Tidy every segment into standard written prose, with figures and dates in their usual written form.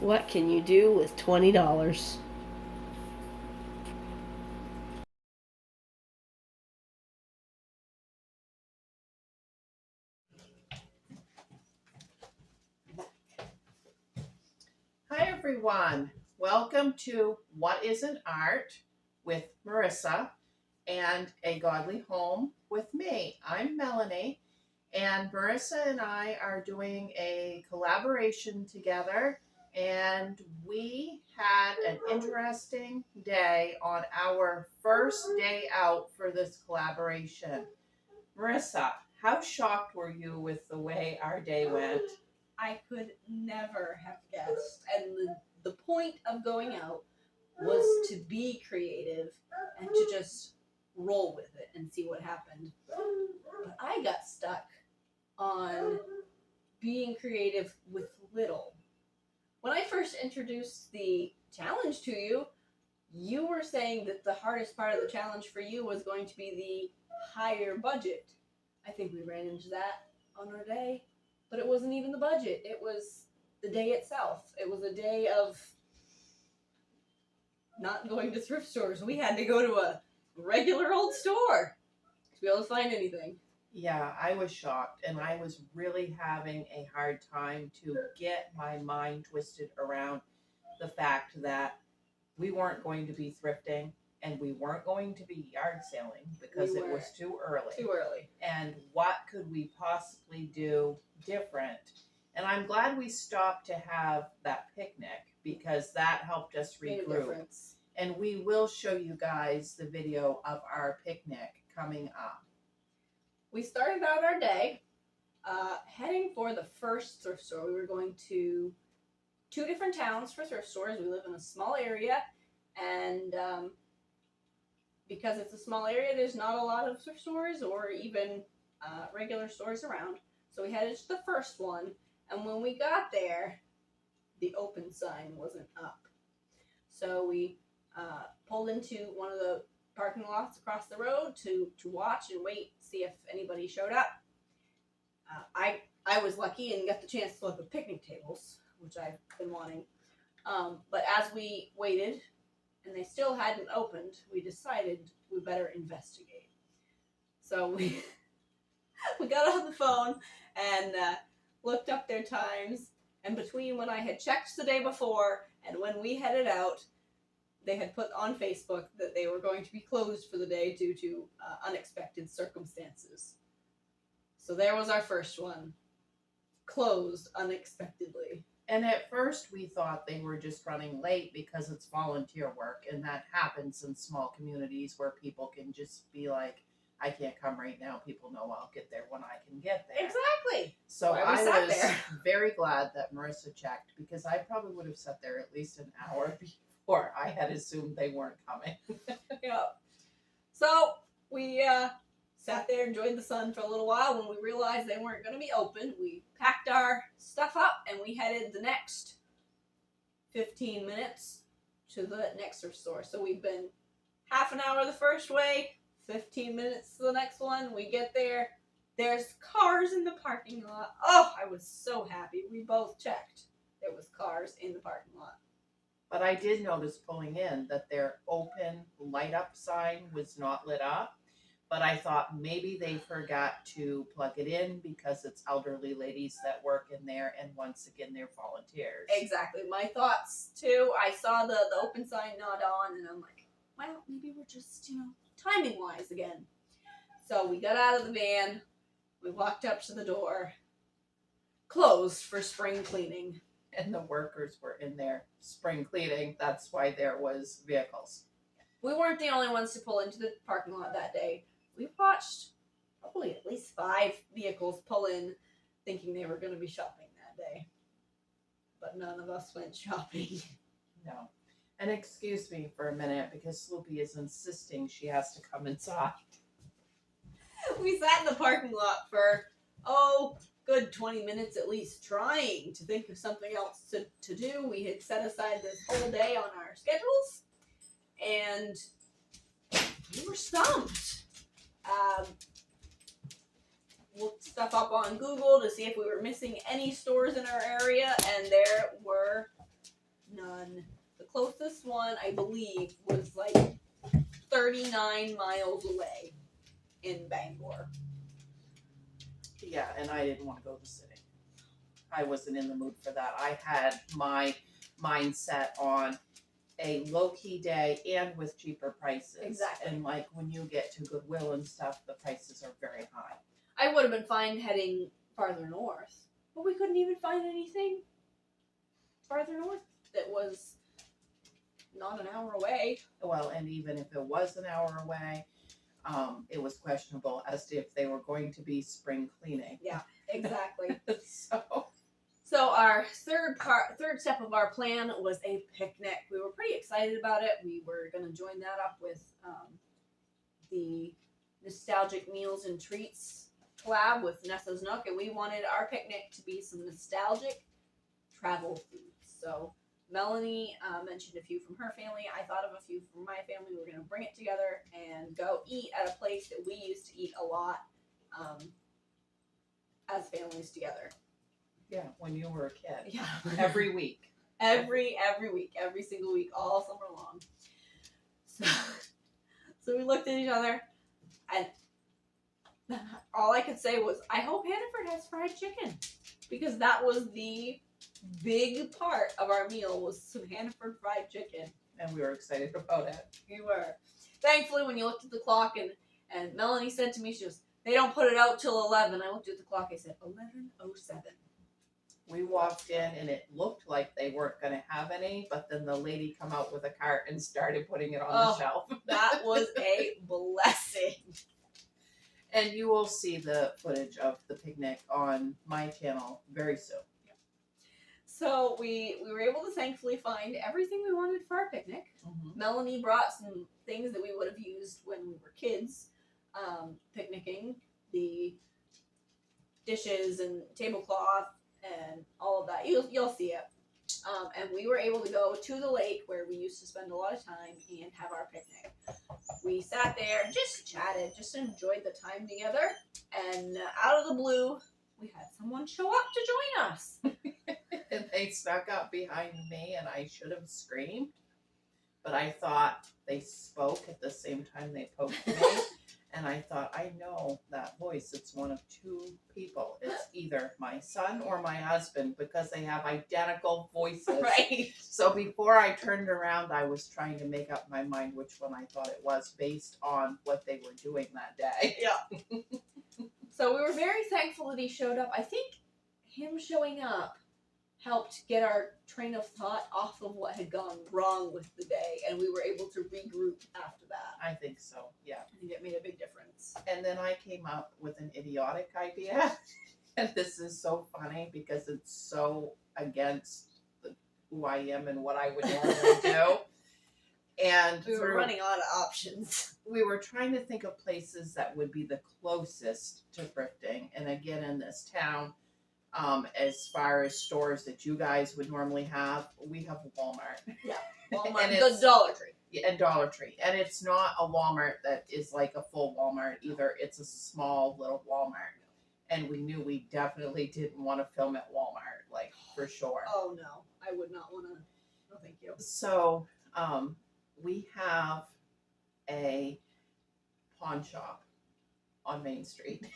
What can you do with $20? Hi everyone, welcome to What is an Art with Marissa and A Godly Home with me. I'm Melanie, and Marissa and I are doing a collaboration together, and we had an interesting day on our first day out for this collaboration. Marissa, how shocked were you with the way our day went? I could never have guessed. And the point of going out was to be creative and to just roll with it and see what happened. But I got stuck on being creative with little. When I first introduced the challenge to you, you were saying that the hardest part of the challenge for you was going to be the higher budget. I think we ran into that on our day. But it wasn't even the budget. It was the day itself. It was a day of not going to thrift stores. We had to go to a regular old store to be able to find anything. Yeah, I was shocked, and I was really having a hard time to get my mind twisted around the fact that we weren't going to be thrifting and we weren't going to be yard selling because it was too early. Too early. And what could we possibly do different? And I'm glad we stopped to have that picnic because that helped us regroup. And we will show you guys the video of our picnic coming up. We started out our day heading for the first thrift store. We were going to 2 different towns for thrift stores. We live in a small area, and because it's a small area, there's not a lot of thrift stores or even regular stores around. So we headed to the first one, and when we got there, the open sign wasn't up. So we pulled into one of the parking lots across the road to watch and wait, see if anybody showed up. I was lucky and got the chance to look at picnic tables, which I've been wanting. But as we waited and they still hadn't opened, we decided we better investigate. So we got on the phone and looked up their times, and between when I had checked the day before and when we headed out, they had put on Facebook that they were going to be closed for the day due to unexpected circumstances. So there was our first one. Closed unexpectedly. And at first we thought they were just running late because it's volunteer work, and that happens in small communities where people can just be like, I can't come right now. People know I'll get there when I can get there. Exactly. So I was very glad that Marissa checked, because I probably would have sat there at least an hour before I had assumed they weren't coming. Yeah. So we sat there, enjoyed the sun for a little while. When we realized they weren't going to be open, we packed our stuff up and we headed the next 15 minutes to the next thrift store. So we've been half an hour the first way, 15 minutes to the next one. We get there. There's cars in the parking lot. Oh, I was so happy. We both checked. There was cars in the parking lot. But I did notice pulling in that their open light up sign was not lit up. But I thought maybe they forgot to plug it in because it's elderly ladies that work in there, and once again, they're volunteers. Exactly. My thoughts, too. I saw the open sign not on, and I'm like, well, maybe we're just, timing-wise again. So we got out of the van. We walked up to the door. Closed for spring cleaning. And the workers were in there spring cleaning. That's why there was vehicles. We weren't the only ones to pull into the parking lot that day. We watched probably at least 5 vehicles pull in thinking they were going to be shopping that day. But none of us went shopping. No. And excuse me for a minute, because Sloopy is insisting she has to come inside. We sat in the parking lot for, good 20 minutes at least, trying to think of something else to do. We had set aside this whole day on our schedules, and we were stumped. Looked stuff up on Google to see if we were missing any stores in our area, and there were one, I believe, was like 39 miles away in Bangor. Yeah, and I didn't want to go to the city. I wasn't in the mood for that. I had my mindset on a low-key day and with cheaper prices. Exactly. And like when you get to Goodwill and stuff, the prices are very high. I would have been fine heading farther north, but we couldn't even find anything farther north that was not an hour away. Well, and even if it was an hour away, it was questionable as to if they were going to be spring cleaning. Yeah, exactly. So our third step of our plan was a picnic. We were pretty excited about it. We were going to join that up with the Nostalgic Meals and Treats collab with Nessa's Nook, and we wanted our picnic to be some nostalgic travel foods. So Melanie mentioned a few from her family. I thought of a few from my family. We were going to bring it together and go eat at a place that we used to eat a lot as families together. yeah, when you were a kid. Yeah. Every week. Every week, every single week, all summer long. So we looked at each other, and all I could say was, I hope Hannaford has fried chicken, because that was the big part of our meal, was some Hannaford fried chicken. And we were excited about it. We were. Thankfully, when you looked at the clock, and Melanie said to me, she goes, they don't put it out till 11. I looked at the clock, I said, 11:07. We walked in and it looked like they weren't going to have any, but then the lady come out with a cart and started putting it on the shelf. That was a blessing. And you will see the footage of the picnic on my channel very soon. So we were able to thankfully find everything we wanted for our picnic. Mm-hmm. Melanie brought some things that we would have used when we were kids picnicking. The dishes and tablecloth and all of that. You'll see it. And we were able to go to the lake where we used to spend a lot of time and have our picnic. We sat there and just chatted, just enjoyed the time together. And out of the blue, we had someone show up to join us. And they snuck up behind me and I should have screamed. But I thought they spoke at the same time they poked me. And I thought, I know that voice. It's one of two people. It's either my son or my husband because they have identical voices. Right. So before I turned around, I was trying to make up my mind which one I thought it was based on what they were doing that day. Yeah. So we were very thankful that he showed up. I think him showing up helped get our train of thought off of what had gone wrong with the day, and we were able to regroup after that. I think so, yeah. I think it made a big difference. And then I came up with an idiotic idea. And this is so funny because it's so against who I am and what I would normally do. And We were running out of options. We were trying to think of places that would be the closest to thrifting. And again, in this town, as far as stores that you guys would normally have, we have Walmart. Yeah, Walmart, And the Dollar Tree. Yeah, and Dollar Tree. And it's not a Walmart that is like a full Walmart either. It's a small little Walmart. And we knew we definitely didn't want to film at Walmart, like, for sure. Oh, no. I would not want to. No, thank you. So, we have a pawn shop on Main Street.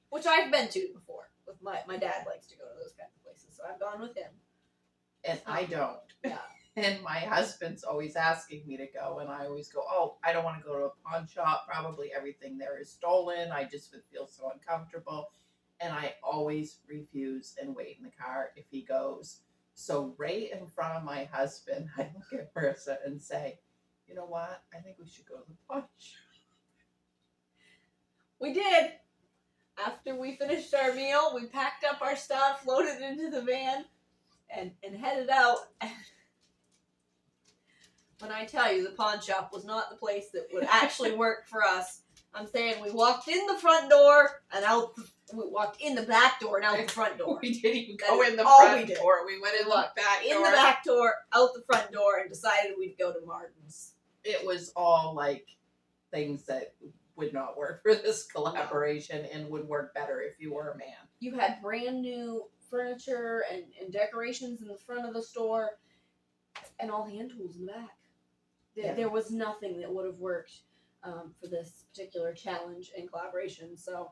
Which I've been to before. With my dad likes to go to those kinds of places, so I've gone with him. And I don't. Yeah. And my husband's always asking me to go, and I always go, oh, I don't want to go to a pawn shop. Probably everything there is stolen. I just would feel so uncomfortable. And I always refuse and wait in the car if he goes. So right in front of my husband, I look at Marissa and say, you know what? I think we should go to the pawn shop. We did. After we finished our meal, we packed up our stuff, loaded it into the van, and headed out. When I tell you the pawn shop was not the place that would actually work for us, I'm saying we walked in the front door and out. We walked in the back door and out the front door. We didn't even That go is in the all front we did. door. We went in the back door. In the back door, out the front door, and decided we'd go to Martin's. It was all like things that would not work for this collaboration and would work better if you were a man. You had brand new furniture and decorations in the front of the store. and all hand tools in the back. Yeah. There was nothing that would have worked for this particular challenge and collaboration. So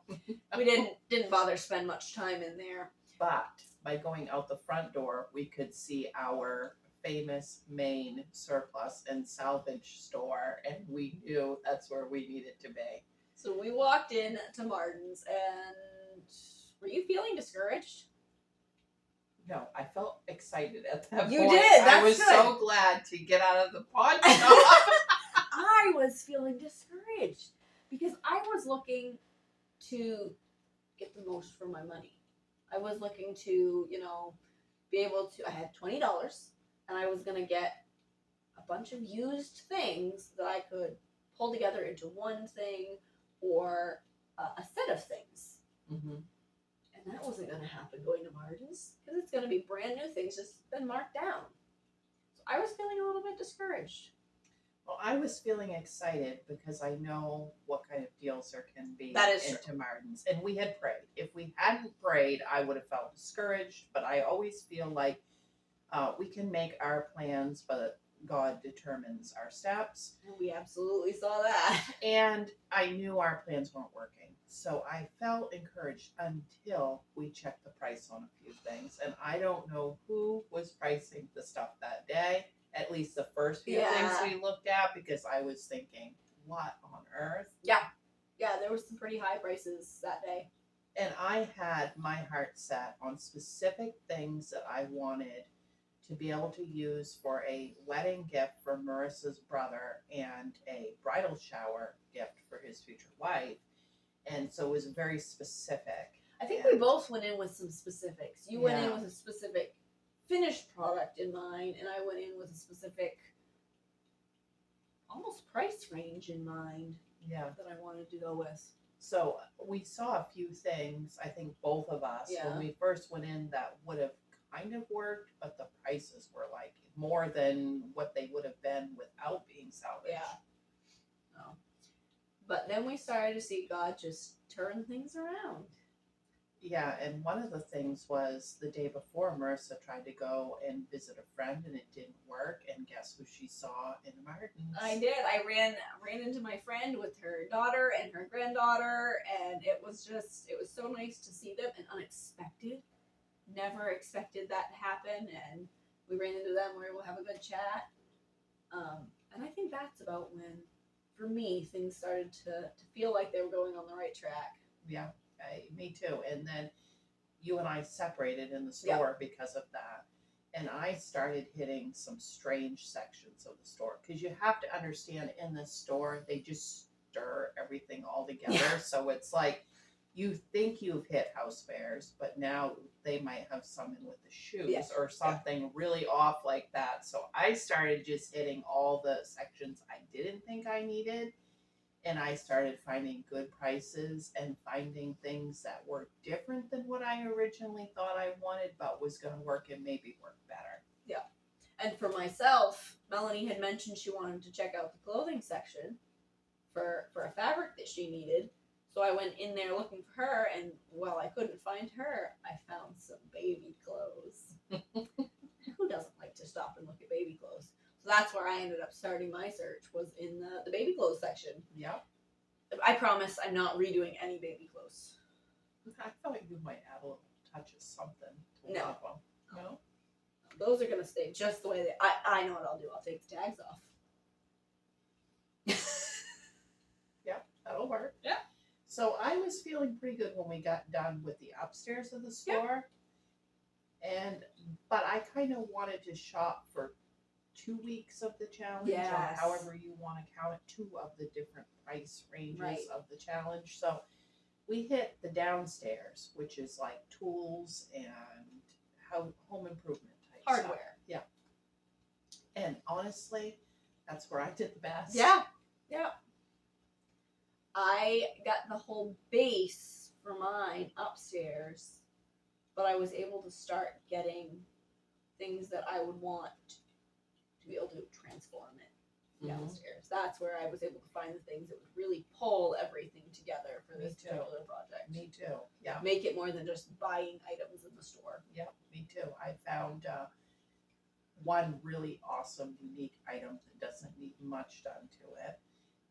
we didn't bother spend much time in there. But by going out the front door, we could see our famous Maine surplus and salvage store, and we knew that's where we needed to be. So we walked in to Martin's, and were you feeling discouraged? No, I felt excited at that You point. did. I That's was good. so glad to get out of the pod shop. I was feeling discouraged because I was looking to get the most for my money. I was looking to, be able to. I had $20, and I was gonna get a bunch of used things that I could pull together into one thing or a set of things. Mm-hmm. And that wasn't going to happen going to Martin's because it's going to be brand new things just been marked down. So I was feeling a little bit discouraged. Well, I was feeling excited because I know what kind of deals there can be That is into Martin's. And we had prayed. If we hadn't prayed, I would have felt discouraged. But I always feel like we can make our plans, but God determines our steps. And we absolutely saw that. And I knew our plans weren't working. So I felt encouraged until we checked the price on a few things. And I don't know who was pricing the stuff that day, at least the first few things we looked at, because I was thinking, what on earth? Yeah, there were some pretty high prices that day. And I had my heart set on specific things that I wanted to be able to use for a wedding gift for Marissa's brother and a bridal shower gift for his future wife. And so it was very specific. I think we both went in with some specifics. You went in with a specific finished product in mind, and I went in with a specific almost price range in mind that I wanted to go with. So we saw a few things, I think both of us, when we first went in that would have kind of worked, but the prices were like more than what they would have been without being salvaged. Yeah. No. But then we started to see God just turn things around. Yeah, and one of the things was the day before, Marissa tried to go and visit a friend, and it didn't work. And guess who she saw in Martin's? I did. I ran into my friend with her daughter and her granddaughter, and it was so nice to see them and unexpected. Never expected that to happen, and we ran into them. We were able to have a good chat. And I think that's about when, for me, things started to feel like they were going on the right track. Yeah, me too. And then you and I separated in the store because of that. And I started hitting some strange sections of the store. Because you have to understand, in this store, they just stir everything all together. Yeah. So it's like, you think you've hit house fairs, but now they might have some in with the shoes or something really off like that. So I started just hitting all the sections I didn't think I needed. And I started finding good prices and finding things that were different than what I originally thought I wanted, but was going to work and maybe work better. Yeah. And for myself, Melanie had mentioned she wanted to check out the clothing section for a fabric that she needed. So I went in there looking for her, and while I couldn't find her, I found some baby clothes. Who doesn't like to stop and look at baby clothes? So that's where I ended up starting my search, was in the baby clothes section. Yeah. I promise I'm not redoing any baby clothes. I thought you might add a little touch of something to No. one of them. No? Those are going to stay just the way they I know what I'll do. I'll take the tags off. Yeah, that'll work. Yeah. So I was feeling pretty good when we got done with the upstairs of the store. Yeah. But I kind of wanted to shop for 2 weeks of the challenge, or however you want to count it, 2 of the different price ranges of the challenge. So we hit the downstairs, which is like tools and home improvement type hardware stuff. Yeah. And honestly, that's where I did the best. Yeah. I got the whole base for mine upstairs, but I was able to start getting things that I would want to be able to transform it downstairs. That's where I was able to find the things that would really pull everything together for this particular project. Me too. Yeah. Make it more than just buying items in the store. Yeah, me too. I found one really awesome, unique item that doesn't need much done to it,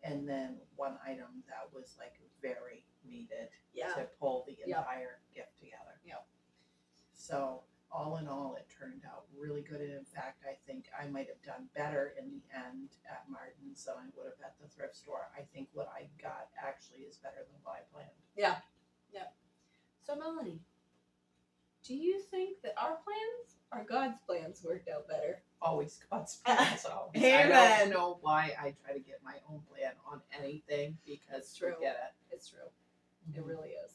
and then one item that was like very needed to pull the entire gift together. Yep. So all in all, it turned out really good. And in fact, I think I might have done better in the end at Martin's than I would have at the thrift store. I think what I got actually is better than what I planned. Yeah. Yep. So Melanie, do you think that our plans or God's plans worked out better? Always God's plans. Always. Amen. I don't know why I try to get my own plan on anything because True. forget it. It's true. It really is.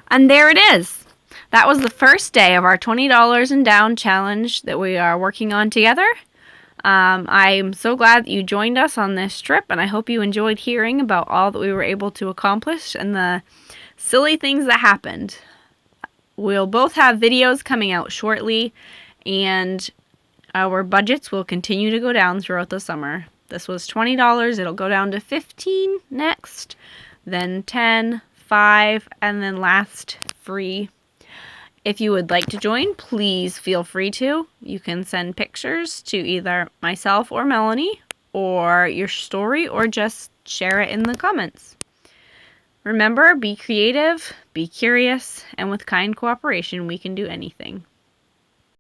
And there it is. That was the first day of our $20 and down challenge that we are working on together. I'm so glad that you joined us on this trip, and I hope you enjoyed hearing about all that we were able to accomplish and the silly things that happened. We'll both have videos coming out shortly, and our budgets will continue to go down throughout the summer. This was $20. It'll go down to $15 next, then $10, $5, and then last free. If you would like to join, please feel free to. You can send pictures to either myself or Melanie, or your story, or just share it in the comments. Remember, be creative, be curious, and with kind cooperation, we can do anything.